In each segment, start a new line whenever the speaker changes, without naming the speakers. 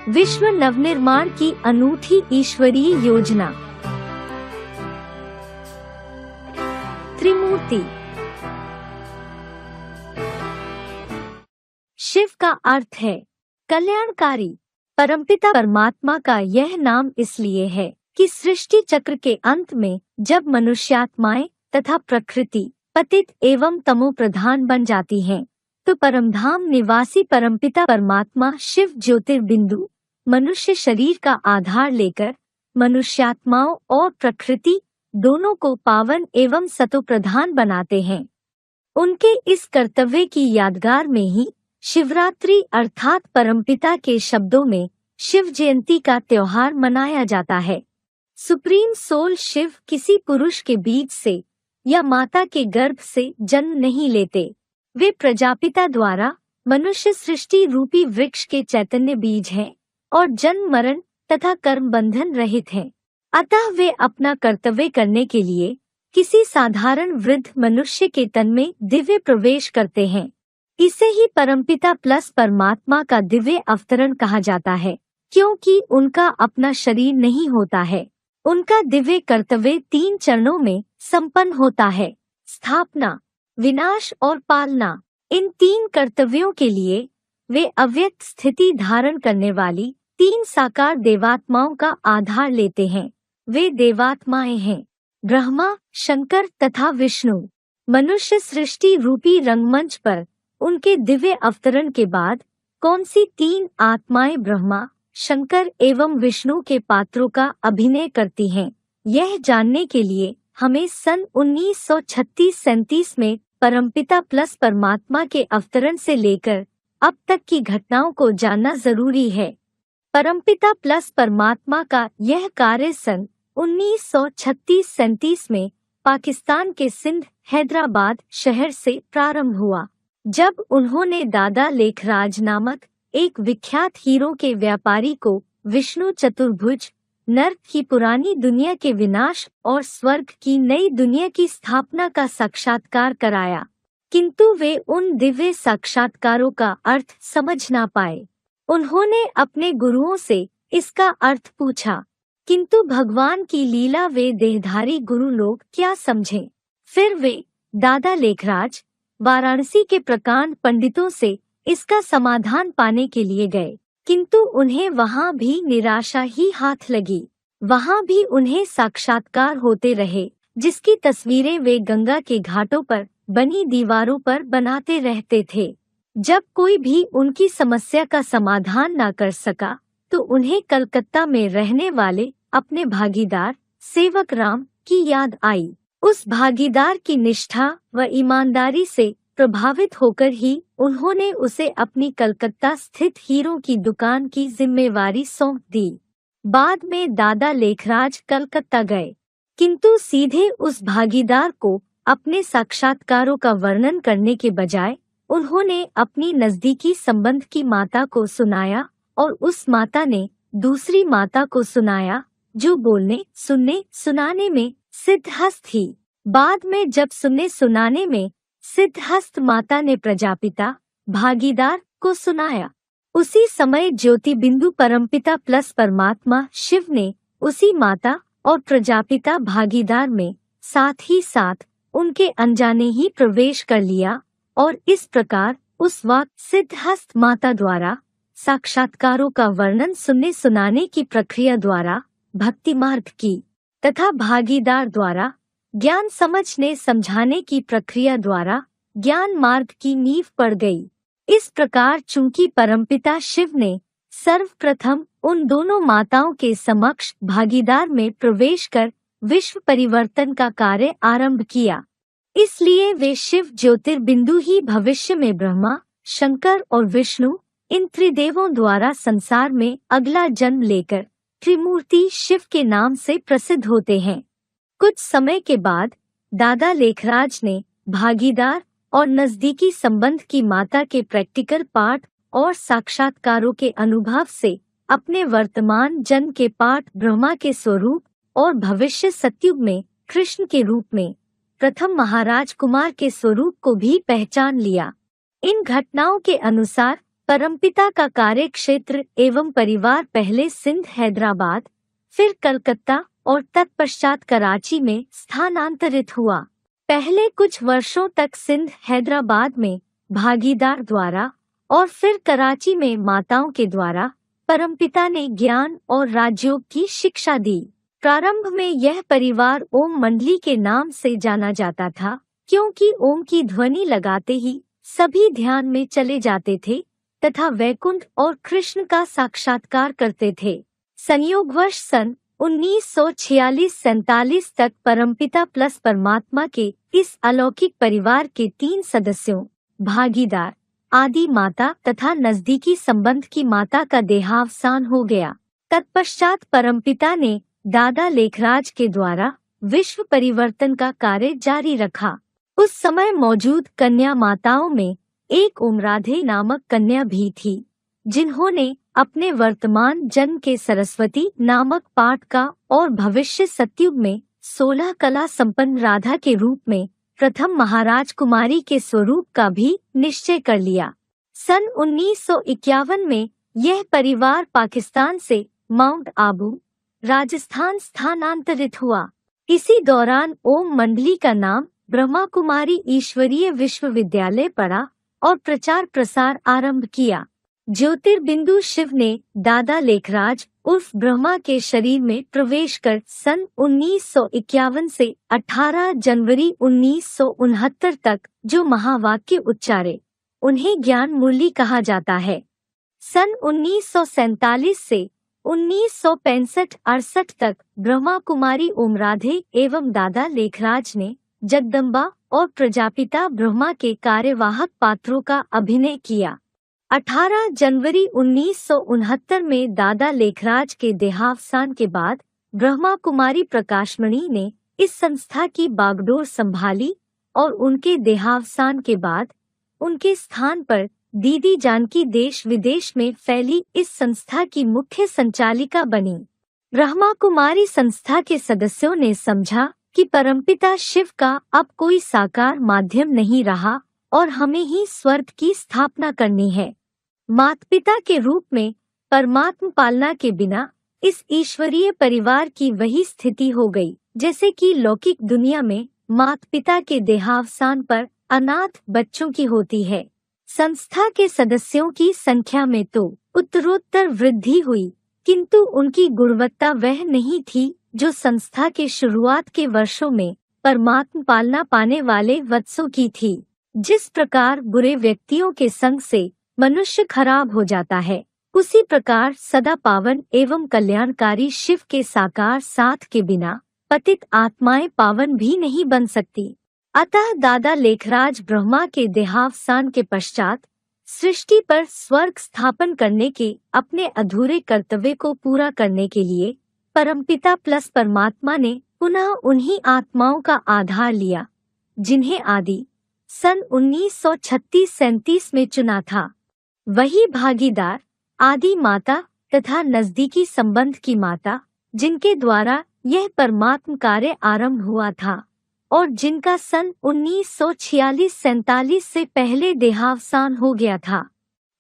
विश्व नवनिर्माण की अनूठी ईश्वरीय योजना। त्रिमूर्ति। शिव का अर्थ है कल्याणकारी। परमपिता परमात्मा का यह नाम इसलिए है कि सृष्टि चक्र के अंत में जब मनुष्यात्माएं तथा प्रकृति पतित एवं तमो प्रधान बन जाती हैं, तो परमधाम निवासी परमपिता परमात्मा शिव ज्योतिर्बिंदु मनुष्य शरीर का आधार लेकर मनुष्यात्माओं और प्रकृति दोनों को पावन एवं सतो प्रधान बनाते हैं। उनके इस कर्तव्य की यादगार में ही शिवरात्रि अर्थात परमपिता के शब्दों में शिव जयंती का त्योहार मनाया जाता है। सुप्रीम सोल शिव किसी पुरुष के बीज से या माता के गर्भ से जन्म नहीं लेते। वे प्रजापिता द्वारा मनुष्य सृष्टि रूपी वृक्ष के चैतन्य बीज हैं और जन्म मरण तथा कर्म बंधन रहित हैं। अतः वे अपना कर्तव्य करने के लिए किसी साधारण वृद्ध मनुष्य के तन में दिव्य प्रवेश करते हैं। इसे ही परमपिता प्लस परमात्मा का दिव्य अवतरण कहा जाता है, क्योंकि उनका अपना शरीर नहीं होता है। उनका दिव्य कर्तव्य 3 चरणों में संपन्न होता है: स्थापना, विनाश और पालना। इन 3 कर्तव्यों के लिए वे अव्यक्त स्थिति धारण करने वाली 3 साकार देवात्माओं का आधार लेते हैं। वे देवात्माएं हैं ब्रह्मा, शंकर तथा विष्णु। मनुष्य सृष्टि रूपी रंगमंच पर उनके दिव्य अवतरण के बाद कौन सी 3 आत्माएं ब्रह्मा, शंकर एवं विष्णु के पात्रों का अभिनय करती हैं, यह जानने के लिए हमें सन 1936-37 में परमपिता प्लस परमात्मा के अवतरण से लेकर अब तक की घटनाओं को जानना जरूरी है। परमपिता प्लस परमात्मा का यह कार्य सन 1936-37 में पाकिस्तान के सिंध हैदराबाद शहर से प्रारंभ हुआ, जब उन्होंने दादा लेखराज नामक एक विख्यात हीरों के व्यापारी को विष्णु चतुर्भुज, नर्क की पुरानी दुनिया के विनाश और स्वर्ग की नई दुनिया की स्थापना का साक्षात्कार कराया। किंतु वे उन दिव्य साक्षात्कारों का अर्थ समझ ना पाए। उन्होंने अपने गुरुओं से इसका अर्थ पूछा, किंतु भगवान की लीला वे देहधारी गुरु लोग क्या समझें। फिर वे दादा लेखराज वाराणसी के प्रकांड पंडितों से इसका समाधान पाने के लिए गए, किंतु उन्हें वहां भी निराशा ही हाथ लगी। वहां भी उन्हें साक्षात्कार होते रहे, जिसकी तस्वीरें वे गंगा के घाटों पर बनी दीवारों पर बनाते रहते थे। जब कोई भी उनकी समस्या का समाधान न कर सका, तो उन्हें कलकत्ता में रहने वाले अपने भागीदार सेवक राम की याद आई। उस भागीदार की निष्ठा व ईमानदारी से प्रभावित होकर ही उन्होंने उसे अपनी कलकत्ता स्थित हीरों की दुकान की जिम्मेवारी सौंप दी। बाद में दादा लेखराज कलकत्ता गए, किंतु सीधे उस भागीदार को अपने साक्षात्कारों का वर्णन करने के बजाय उन्होंने अपनी नजदीकी संबंध की माता को सुनाया और उस माता ने दूसरी माता को सुनाया, जो बोलने सुनने सुनाने में सिद्धहस्त थी। बाद में जब सुनने सुनाने में सिद्धहस्त माता ने प्रजापिता भागीदार को सुनाया, उसी समय ज्योति बिंदु परमपिता प्लस परमात्मा शिव ने उसी माता और प्रजापिता भागीदार में साथ ही साथ उनके अनजाने ही प्रवेश कर लिया और इस प्रकार उस वक्त सिद्धहस्त माता द्वारा साक्षात्कारों का वर्णन सुनने सुनाने की प्रक्रिया द्वारा भक्ति मार्ग की तथा भागीदार द्वारा ज्ञान समझने समझाने की प्रक्रिया द्वारा ज्ञान मार्ग की नींव पड़ गई। इस प्रकार चूंकि परमपिता शिव ने सर्वप्रथम उन दोनों माताओं के समक्ष भागीदार में प्रवेश कर विश्व परिवर्तन का कार्य आरंभ किया, इसलिए वे शिव ज्योतिर्बिंदु ही भविष्य में ब्रह्मा, शंकर और विष्णु इन त्रिदेवों द्वारा संसार में अगला जन्म लेकर त्रिमूर्ति शिव के नाम से प्रसिद्ध होते हैं। कुछ समय के बाद दादा लेखराज ने भागीदार और नजदीकी संबंध की माता के प्रैक्टिकल पाठ और साक्षात्कारों के अनुभव से अपने वर्तमान जन्म के पाठ ब्रह्मा के स्वरूप और भविष्य सतयुग में कृष्ण के रूप में प्रथम महाराज कुमार के स्वरूप को भी पहचान लिया। इन घटनाओं के अनुसार परमपिता का कार्य क्षेत्र एवं परिवार पहले सिंध हैदराबाद, फिर कलकत्ता और तत्पश्चात कराची में स्थानांतरित हुआ। पहले कुछ वर्षों तक सिंध हैदराबाद में भागीदार द्वारा और फिर कराची में माताओं के द्वारा परमपिता ने ज्ञान और राजयोग की शिक्षा दी। प्रारंभ में यह परिवार ओम मंडली के नाम से जाना जाता था, क्योंकि ओम की ध्वनि लगाते ही सभी ध्यान में चले जाते थे तथा वैकुंठ और कृष्ण का साक्षात्कार करते थे। संयोगवश सन 1946-47 तक परमपिता प्लस परमात्मा के इस अलौकिक परिवार के 3 सदस्यों भागीदार, आदि माता तथा नजदीकी संबंध की माता का देहावसान हो गया। तत्पश्चात परमपिता ने दादा लेखराज के द्वारा विश्व परिवर्तन का कार्य जारी रखा। उस समय मौजूद कन्या माताओं में एक उमराधे नामक कन्या भी थी, जिन्होंने अपने वर्तमान जन्म के सरस्वती नामक पाठ का और भविष्य सतयुग में 16 कला संपन्न राधा के रूप में प्रथम महाराज कुमारी के स्वरूप का भी निश्चय कर लिया। सन 1951 में यह परिवार पाकिस्तान से माउंट आबू, राजस्थान स्थानांतरित हुआ। इसी दौरान ओम मंडली का नाम ब्रह्मा कुमारी ईश्वरीय विश्वविद्यालय पड़ा और प्रचार प्रसार आरंभ किया। ज्योतिर्बिंदु शिव ने दादा लेखराज उर्फ ब्रह्मा के शरीर में प्रवेश कर सन 1951 से 18 जनवरी 1969 तक जो महावाक्य उच्चारे, उन्हें ज्ञान मुरली कहा जाता है। सन 1947 से 1965-68 तक ब्रह्मा कुमारी ओमराधे एवं दादा लेखराज ने जगदम्बा और प्रजापिता ब्रह्मा के कार्यवाहक पात्रों का अभिनय किया। 18 जनवरी 1969 में दादा लेखराज के देहावसान के बाद ब्रह्मा कुमारी प्रकाशमणि ने इस संस्था की बागडोर संभाली और उनके देहावसान के बाद उनके स्थान पर दीदी जानकी देश विदेश में फैली इस संस्था की मुख्य संचालिका बनी। ब्रह्मा कुमारी संस्था के सदस्यों ने समझा कि परमपिता शिव का अब कोई साकार माध्यम नहीं रहा और हमें ही स्वर्ग की स्थापना करनी है। माता पिता के रूप में परमात्म पालना के बिना इस ईश्वरीय परिवार की वही स्थिति हो गई जैसे कि लौकिक दुनिया में माता पिता के देहावसान पर अनाथ बच्चों की होती है। संस्था के सदस्यों की संख्या में तो उत्तरोत्तर वृद्धि हुई, किंतु उनकी गुणवत्ता वह नहीं थी जो संस्था के शुरुआत के वर्षों में परमात्म पालना पाने वाले वत्सों की थी। जिस प्रकार बुरे व्यक्तियों के संग से मनुष्य खराब हो जाता है, उसी प्रकार सदा पावन एवं कल्याणकारी शिव के साकार साथ के बिना पतित आत्माएं पावन भी नहीं बन सकती। अतः दादा लेखराज ब्रह्मा के देहावसान के पश्चात सृष्टि पर स्वर्ग स्थापन करने के अपने अधूरे कर्तव्य को पूरा करने के लिए परमपिता प्लस परमात्मा ने पुनः उन्हीं आत्माओं का आधार लिया जिन्हें आदि सन 1936-37 में चुना था। वही भागीदार, आदि माता तथा नजदीकी संबंध की माता, जिनके द्वारा यह परमात्म कार्य आरंभ हुआ था और जिनका सन 1946-47 से पहले देहावसान हो गया था,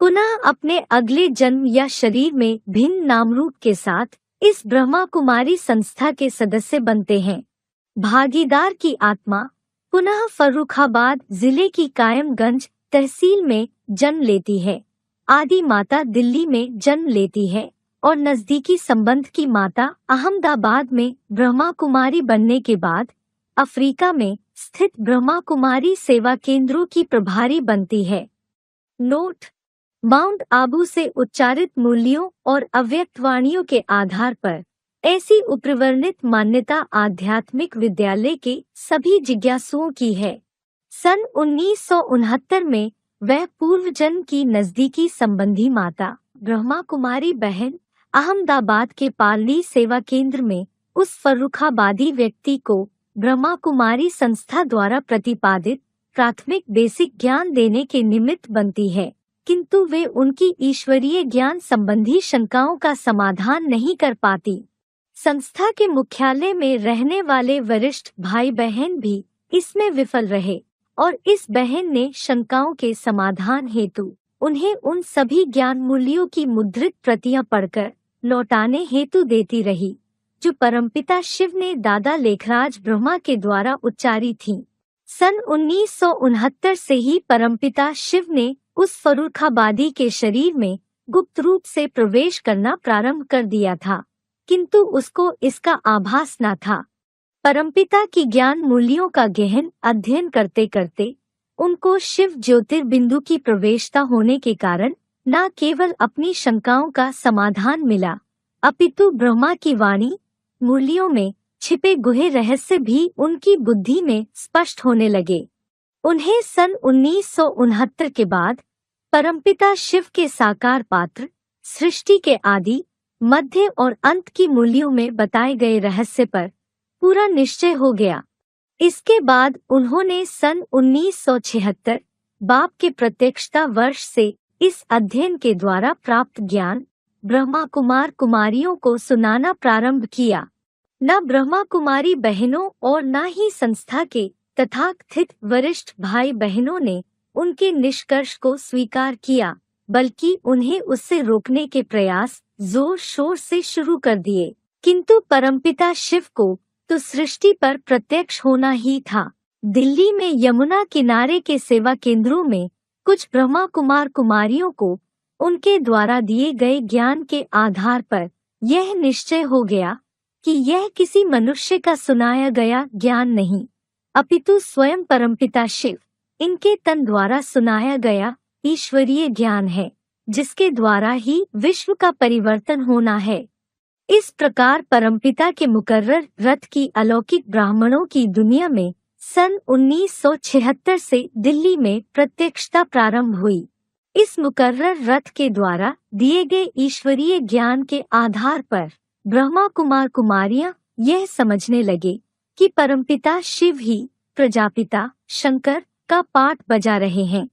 पुनः अपने अगले जन्म या शरीर में भिन्न नामरूप के साथ इस ब्रह्मा कुमारी संस्था के सदस्य बनते हैं। भागीदार की आत्मा पुनः फर्रुखाबाद जिले की कायमगंज तहसील में जन्म लेती है, आदि माता दिल्ली में जन्म लेती है और नजदीकी संबंध की माता अहमदाबाद में ब्रह्मा कुमारी बनने के बाद अफ्रीका में स्थित ब्रह्मा कुमारी सेवा केंद्रों की प्रभारी बनती है। नोट: माउंट आबू से उच्चारित मूल्यों और अव्यक्त वाणियों के आधार पर ऐसी उपरिवर्णित मान्यता आध्यात्मिक विद्यालय के सभी जिज्ञासुओं की है। सन 1969 में वह पूर्व जन्म की नजदीकी संबंधी माता ब्रह्मा कुमारी बहन अहमदाबाद के पालनी सेवा केंद्र में उस फर्रुखाबादी व्यक्ति को ब्रह्मा कुमारी संस्था द्वारा प्रतिपादित प्राथमिक बेसिक ज्ञान देने के निमित्त बनती है, किंतु वे उनकी ईश्वरीय ज्ञान संबंधी शंकाओं का समाधान नहीं कर पाती। संस्था के मुख्यालय में रहने वाले वरिष्ठ भाई बहन भी इसमें विफल रहे और इस बहन ने शंकाओं के समाधान हेतु उन्हें उन सभी ज्ञान मूल्यों की मुद्रित प्रतियां पढ़कर लौटाने हेतु देती रही, जो परमपिता शिव ने दादा लेखराज ब्रह्मा के द्वारा उच्चारी थीं। सन 1969 से ही परमपिता शिव ने उस फर्रुखाबादी के शरीर में गुप्त रूप से प्रवेश करना प्रारंभ कर दिया था, किंतु उसको इसका आभास न था। परमपिता की ज्ञान मूल्यों का गहन अध्ययन करते करते उनको शिव ज्योतिर्बिंदु की प्रवेशता होने के कारण न केवल अपनी शंकाओं का समाधान मिला, अपितु ब्रह्मा की वाणी मूल्यों में छिपे गुहे रहस्य भी उनकी बुद्धि में स्पष्ट होने लगे। उन्हें सन 1969 के बाद परमपिता शिव के साकार पात्र, सृष्टि के आदि, मध्य और अंत की मूल्यों में बताए गए रहस्य पर पूरा निश्चय हो गया। इसके बाद उन्होंने सन 1976 बाप के प्रत्यक्षता वर्ष से इस अध्ययन के द्वारा प्राप्त ज्ञान ब्रह्मा कुमार कुमारियों को सुनाना प्रारंभ किया। न ब्रह्मा कुमारी बहनों और न ही संस्था के तथाकथित वरिष्ठ भाई बहनों ने उनके निष्कर्ष को स्वीकार किया, बल्कि उन्हें उससे रोकने के प्रयास जोर शोर से शुरू कर दिए। किंतु परमपिता शिव को तो सृष्टि पर प्रत्यक्ष होना ही था। दिल्ली में यमुना किनारे के सेवा केंद्रों में कुछ ब्रह्मा कुमार कुमारियों को उनके द्वारा दिए गए ज्ञान के आधार पर यह निश्चय हो गया कि यह किसी मनुष्य का सुनाया गया ज्ञान नहीं, अपितु स्वयं परमपिता शिव इनके तन द्वारा सुनाया गया ईश्वरीय ज्ञान है, जिसके द्वारा ही विश्व का परिवर्तन होना है। इस प्रकार परमपिता के मुकर्रर रथ की अलौकिक ब्राह्मणों की दुनिया में सन 1976 से दिल्ली में प्रत्यक्षता प्रारंभ हुई। इस मुकर्रर रथ के द्वारा दिए गए ईश्वरीय ज्ञान के आधार पर ब्रह्मा कुमार कुमारियां यह समझने लगे कि परमपिता शिव ही प्रजापिता शंकर का पाठ बजा रहे हैं,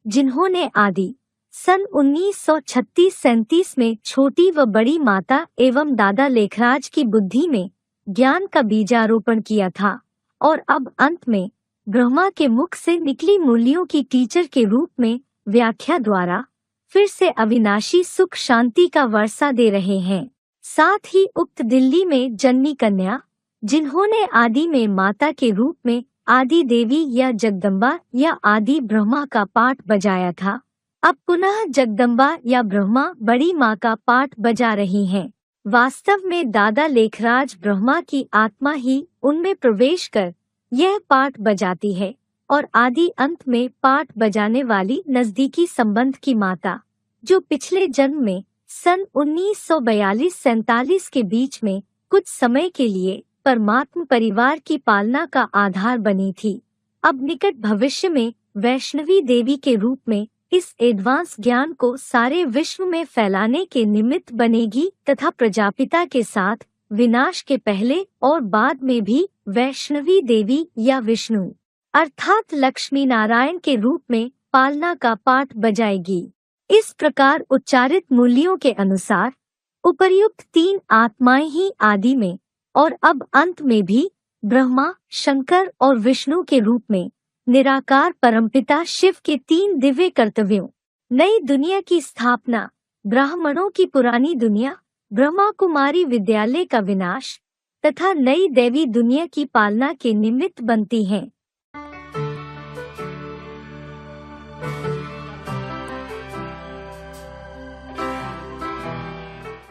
जिन्होंने आदि सन 1936-37 में छोटी व बड़ी माता एवं दादा लेखराज की बुद्धि में ज्ञान का बीजारोपण किया था, और अब अंत में ब्रह्मा के मुख से निकली मूल्यों की टीचर के रूप में व्याख्या द्वारा फिर से अविनाशी सुख शांति का वर्षा दे रहे हैं। साथ ही उक्त दिल्ली में जन्मी कन्या, जिन्होंने आदि में माता के रूप में आदि देवी या जगदम्बा या आदि ब्रह्मा का पाठ बजाया था, अब पुनः जगदम्बा या ब्रह्मा बड़ी माँ का पाठ बजा रही हैं। वास्तव में दादा लेखराज ब्रह्मा की आत्मा ही उनमें प्रवेश कर यह पाठ बजाती है, और आदि अंत में पाठ बजाने वाली नजदीकी संबंध की माता, जो पिछले जन्म में सन 1942-47 के बीच में कुछ समय के लिए परमात्म परिवार की पालना का आधार बनी थी, अब निकट भविष्य में वैष्णवी देवी के रूप में इस एडवांस ज्ञान को सारे विश्व में फैलाने के निमित्त बनेगी, तथा प्रजापिता के साथ विनाश के पहले और बाद में भी वैष्णवी देवी या विष्णु अर्थात लक्ष्मी नारायण के रूप में पालना का पाठ बजाएगी। इस प्रकार उच्चारित मूल्यों के अनुसार उपर्युक्त तीन आत्माएं ही आदि में और अब अंत में भी ब्रह्मा, शंकर और विष्णु के रूप में निराकार परमपिता शिव के तीन दिव्य कर्तव्यों, नई दुनिया की स्थापना, ब्राह्मणों की पुरानी दुनिया, ब्रह्मा कुमारी विद्यालय का विनाश तथा नई दैवी दुनिया की पालना के निमित्त बनती हैं।